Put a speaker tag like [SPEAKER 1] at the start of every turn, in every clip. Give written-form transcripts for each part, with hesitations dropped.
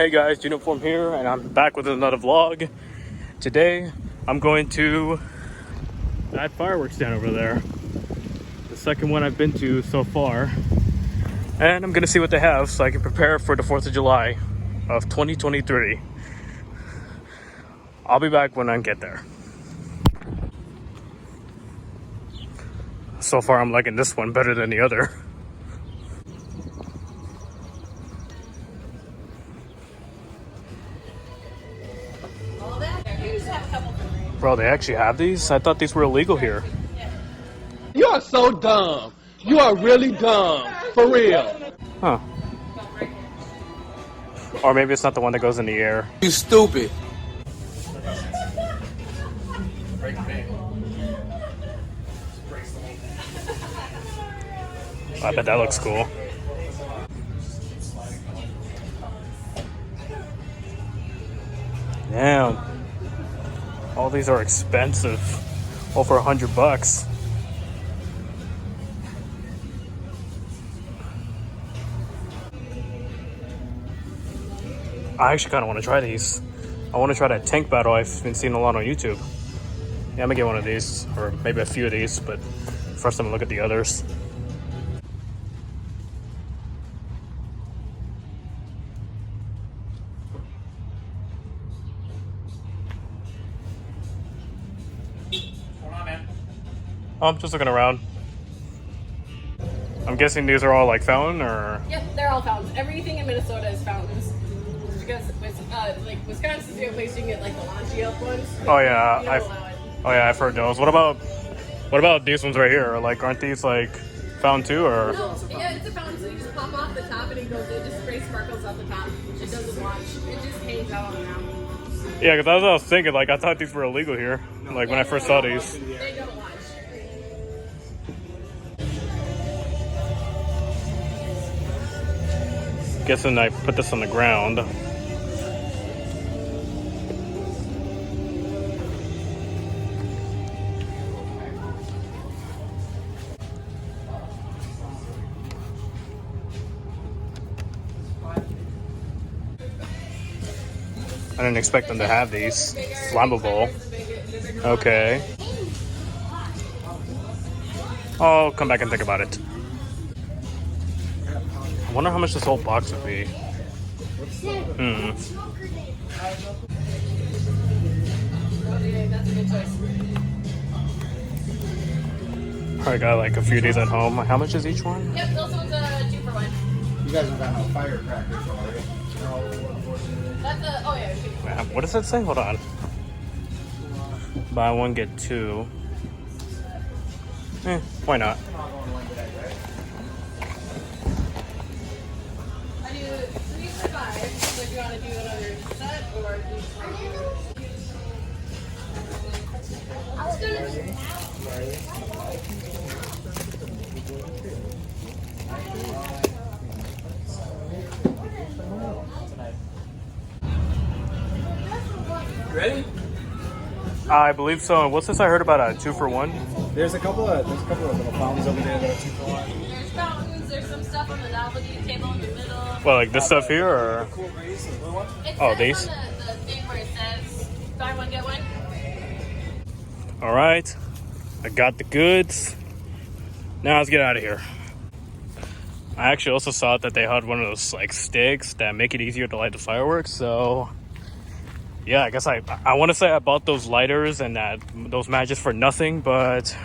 [SPEAKER 1] Hey guys, Uniform here, and I'm back with another vlog. Today, I'm going to that fireworks stand over there. The second one I've been to so far. And I'm gonna see what they have so I can prepare for the 4th of July of 2023. I'll be back when I get there. So far, I'm liking this one better than the other. Bro, they actually have these? I thought these were illegal here.
[SPEAKER 2] You are so dumb. You are really dumb. For real.
[SPEAKER 1] Huh. Or maybe it's not the one that goes in the air.
[SPEAKER 2] You stupid.
[SPEAKER 1] I bet that looks cool. Damn. All these are expensive. Over $100. I actually kind of want to try these. I want to try that tank battle I've been seeing a lot on YouTube. Yeah, I'm gonna get one of these, or maybe a few of these, but first I'm gonna look at the others. I'm just looking around. I'm guessing these are all like fountain, or?
[SPEAKER 3] Yep, they're all fountains. Everything in Minnesota is fountains. Because like Wisconsin's the only place you can get like the launchy up ones.
[SPEAKER 1] Oh yeah,
[SPEAKER 3] You don't allow it.
[SPEAKER 1] oh yeah, I've heard those. What about these ones right here? Like, aren't these like fountain too, or?
[SPEAKER 3] No, yeah, it's a fountain, so you just pop off the top and it just sprays sparkles off the top. It doesn't launch. It just hangs out on the ground.
[SPEAKER 1] Yeah, because that's what I was thinking. Like, I thought these were illegal here. Like when I first saw these.
[SPEAKER 3] They don't launch.
[SPEAKER 1] Guessing I put this on the ground. I didn't expect them to have these. Flammable. Okay. I'll come back and think about it. I wonder how much this whole box would be.
[SPEAKER 3] That's a good choice.
[SPEAKER 1] I got like a few of these at home. How much is each one?
[SPEAKER 3] Yep, those ones are 2 for 1.
[SPEAKER 4] You guys don't got no firecrackers already.
[SPEAKER 3] That's a, oh yeah, 2 for 1.
[SPEAKER 1] What does that say? Hold on. Buy one, get two. Why not?
[SPEAKER 3] I do 3 for 5, so if you want to do another set, or do 3.
[SPEAKER 2] Ready?
[SPEAKER 1] I believe so. What's this I heard about a 2 for 1?
[SPEAKER 4] There's a couple of little fountains over there that are 2 for 1.
[SPEAKER 3] There's fountains, there's some stuff on the novelty table in the middle.
[SPEAKER 1] Well, like this stuff here, or?
[SPEAKER 4] Cool breeze, the blue one.
[SPEAKER 3] It
[SPEAKER 1] Oh,
[SPEAKER 3] says
[SPEAKER 1] these?
[SPEAKER 3] on the thing where it says buy one, get one.
[SPEAKER 1] All right. I got the goods. Now let's get out of here. I actually also saw that they had one of those like sticks that make it easier to light the fireworks. So yeah, I guess I want to say I bought those lighters and those matches for nothing, but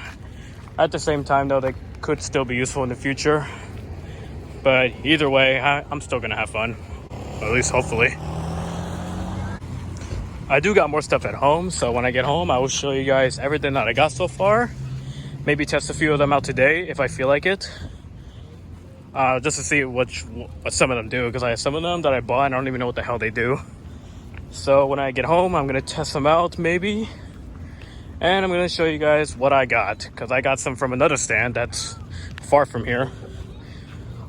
[SPEAKER 1] at the same time though, they could still be useful in the future. But either way, I'm still gonna have fun, at least hopefully. I do got more stuff at home, so when I get home, I will show you guys everything that I got so far. Maybe test a few of them out today if I feel like it. Just to see what some of them do, because I have some of them that I bought and I don't even know what the hell they do. So when I get home, I'm gonna test them out maybe, and I'm gonna show you guys what I got, because I got some from another stand that's far from here.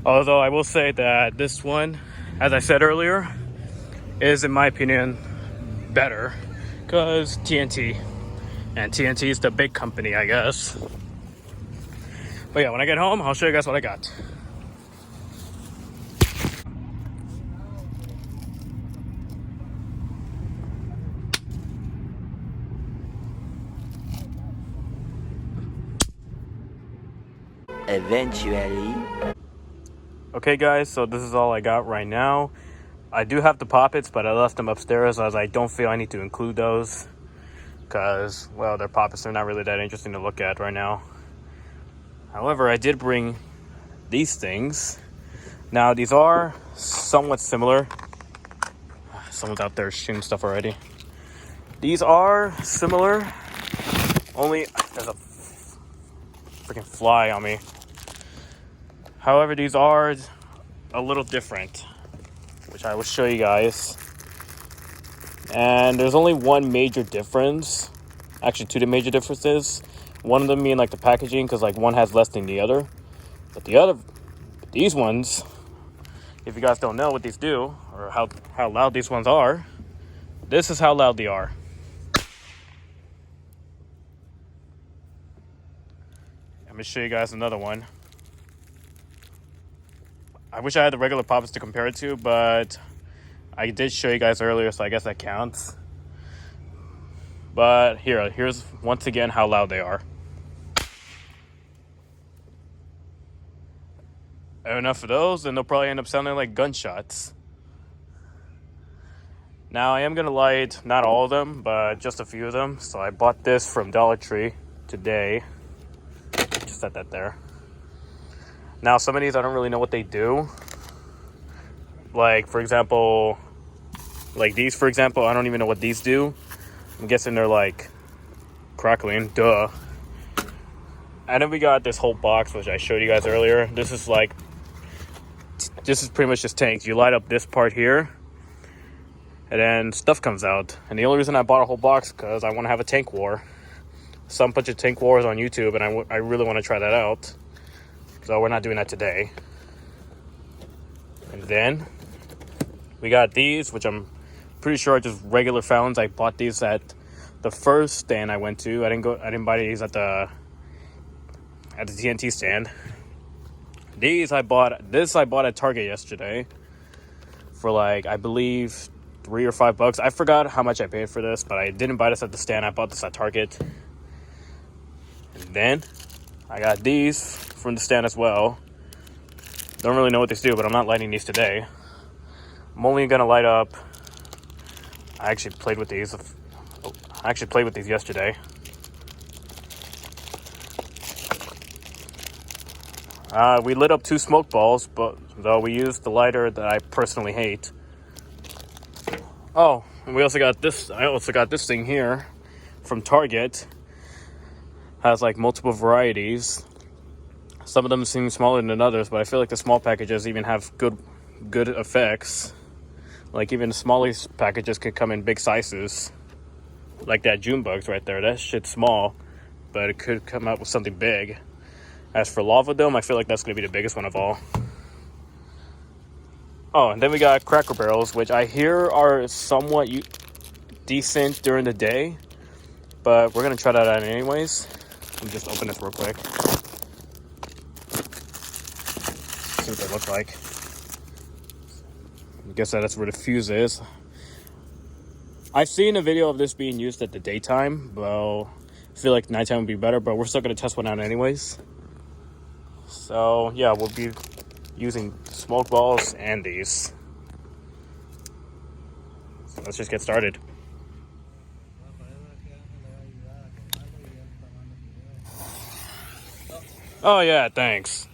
[SPEAKER 1] Although I will say that this one, as I said earlier, is in my opinion better, because TNT, and TNT is the big company, I guess. But yeah, when I get home, I'll show you guys what I got.
[SPEAKER 5] Eventually.
[SPEAKER 1] Okay guys, so this is all I got right now. I do have the poppets, but I left them upstairs as I don't feel I need to include those. Because, well, they're poppets, they're not really that interesting to look at right now. However, I did bring these things. Now, these are somewhat similar. Someone's out there shooting stuff already. These are similar, only there's a freaking fly on me. However, these are a little different, which I will show you guys. And there's only one major difference. Actually, two major differences. One of them being like the packaging, because like one has less than the other. But these ones, if you guys don't know what these do, or how loud these ones are, this is how loud they are. I'm gonna show you guys another one. I wish I had the regular poppets to compare it to, but I did show you guys earlier, so I guess that counts. But here's once again how loud they are. Enough of those, and they'll probably end up sounding like gunshots. Now, I am going to light not all of them, but just a few of them. So I bought this from Dollar Tree today. Just set that there. Now, some of these I don't really know what they do. Like, for example, like these, for example, I don't even know what these do. I'm guessing they're like crackling, duh. And then we got this whole box, which I showed you guys earlier. This is pretty much just tanks. You light up this part here, and then stuff comes out. And the only reason I bought a whole box because I want to have a tank war. Some bunch of tank wars on YouTube, and I really want to try that out. So we're not doing that today. And then we got these, which I'm pretty sure are just regular fountains. I bought these at the first stand I went to. I didn't buy these at the TNT stand. I bought at Target yesterday for like, I believe $3 or $5. I forgot how much I paid for this, but I didn't buy this at the stand. I bought this at Target. And then I got these from the stand as well. Don't really know what these do, but I'm not lighting these today. I'm only gonna light up. I actually played with these yesterday. We lit up 2 smoke balls, but though we used the lighter that I personally hate. Oh, and we also got this. I also got this thing here from Target. Has like multiple varieties. Some of them seem smaller than others, but I feel like the small packages even have good effects. Like even the smallest packages could come in big sizes. Like that Junebugs right there. That shit's small, but it could come out with something big. As for Lava Dome, I feel like that's going to be the biggest one of all. Oh, and then we got Cracker Barrels, which I hear are somewhat decent during the day. But we're going to try that out anyways. Let me just open this real quick. See what they look like. I guess that's where the fuse is. I've seen a video of this being used at the daytime. Well, I feel like nighttime would be better, but we're still going to test one out anyways. So, yeah, we'll be using smoke balls and these. So let's just get started. Oh, yeah, thanks.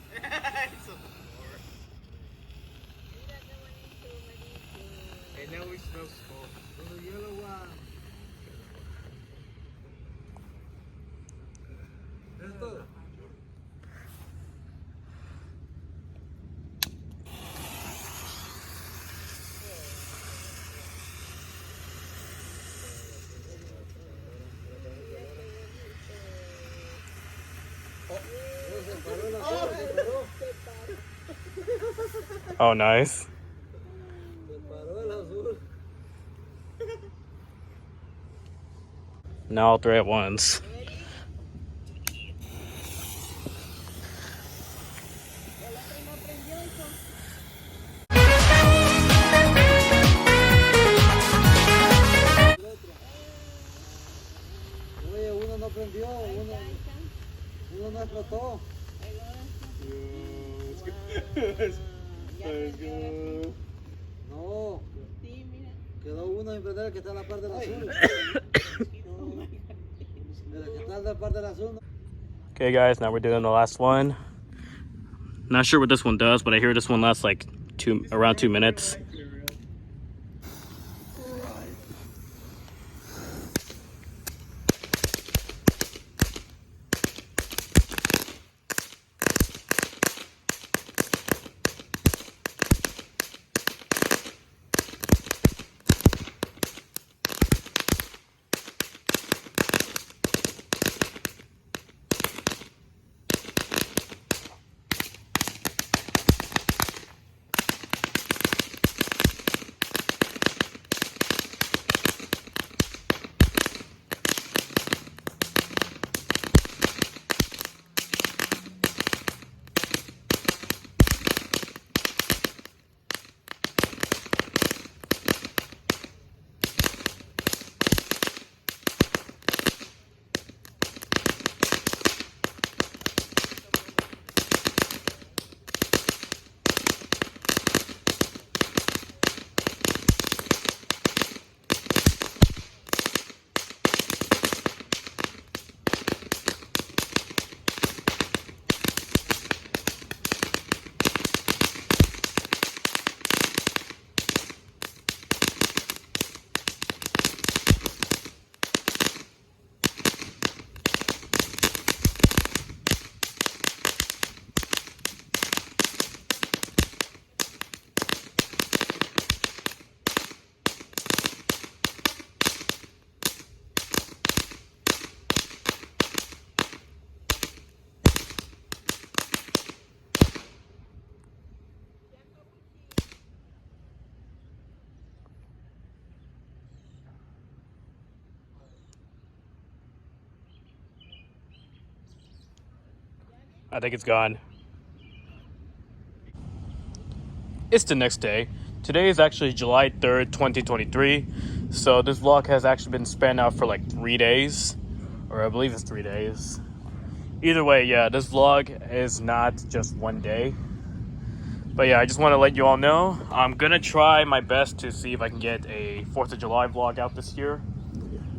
[SPEAKER 1] Oh, nice. Now all 3 at once.
[SPEAKER 4] Oye, uno no prendió, uno no explotó. Let's go.
[SPEAKER 5] No, quedó uno en prender que está en la parte del azul. Mira, que está en la parte del azul.
[SPEAKER 1] Okay, guys, now we're doing the last one. Not sure what this one does, but I hear this one lasts like around 2 minutes. I think it's gone. It's the next day. Today is actually July 3rd, 2023. So this vlog has actually been spanned out for like 3 days. Or I believe it's 3 days. Either way, yeah, this vlog is not just one day. But yeah, I just want to let you all know. I'm going to try my best to see if I can get a 4th of July vlog out this year.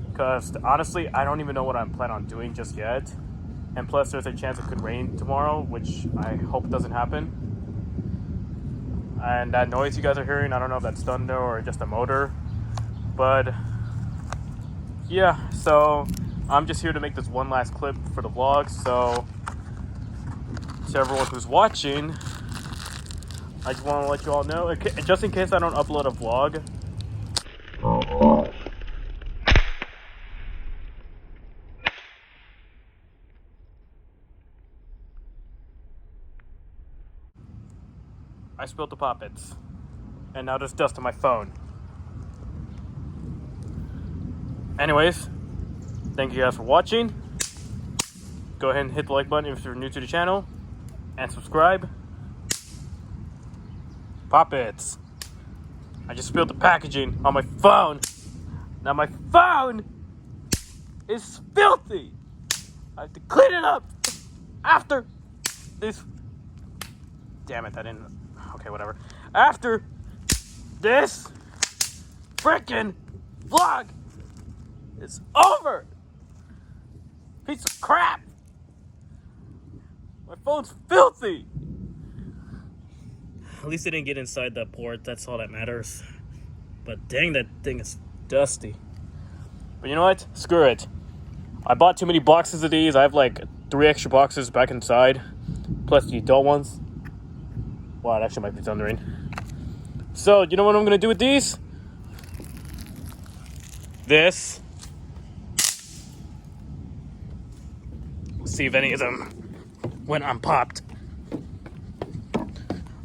[SPEAKER 1] Because honestly, I don't even know what I'm planning on doing just yet. And plus, there's a chance it could rain tomorrow, which I hope doesn't happen. And that noise you guys are hearing, I don't know if that's thunder or just a motor. But yeah, so I'm just here to make this one last clip for the vlog. So to everyone who's watching, I just want to let you all know, just in case I don't upload a vlog. I spilled the Pop-Its, and now there's dust on my phone. Anyways, thank you guys for watching. Go ahead and hit the like button if you're new to the channel, and subscribe. Pop-Its. I just spilled the packaging on my phone. Now my phone is filthy. I have to clean it up after this. Damn it, I didn't. Okay, whatever. After this freaking vlog is over. Piece of crap. My phone's filthy. At least it didn't get inside that port. That's all that matters. But dang, that thing is dusty. But you know what? Screw it. I bought too many boxes of these. I have like 3 extra boxes back inside. Plus the adult ones. Wow, it actually might be thundering. So, you know what I'm going to do with these? This. See if any of them went unpopped.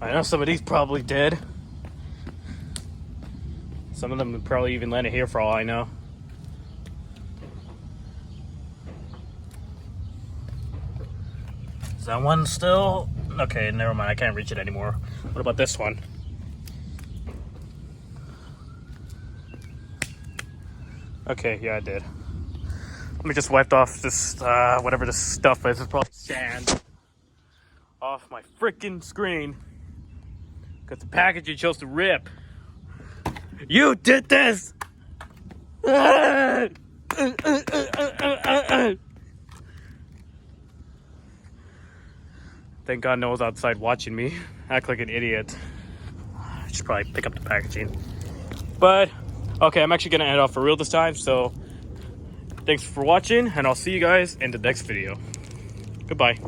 [SPEAKER 1] I know some of these probably did. Some of them would probably even landed here for all I know. Is that one still? Okay, never mind. I can't reach it anymore. What about this one? Okay, yeah, I did. Let me just wipe off this, whatever this stuff is. It's probably sand. Off off my freaking screen because the package you chose to rip. You did this! Thank God no one's outside watching me act like an idiot. I should probably pick up the packaging. But, okay, I'm actually gonna end off for real this time, so thanks for watching, and I'll see you guys in the next video. Goodbye.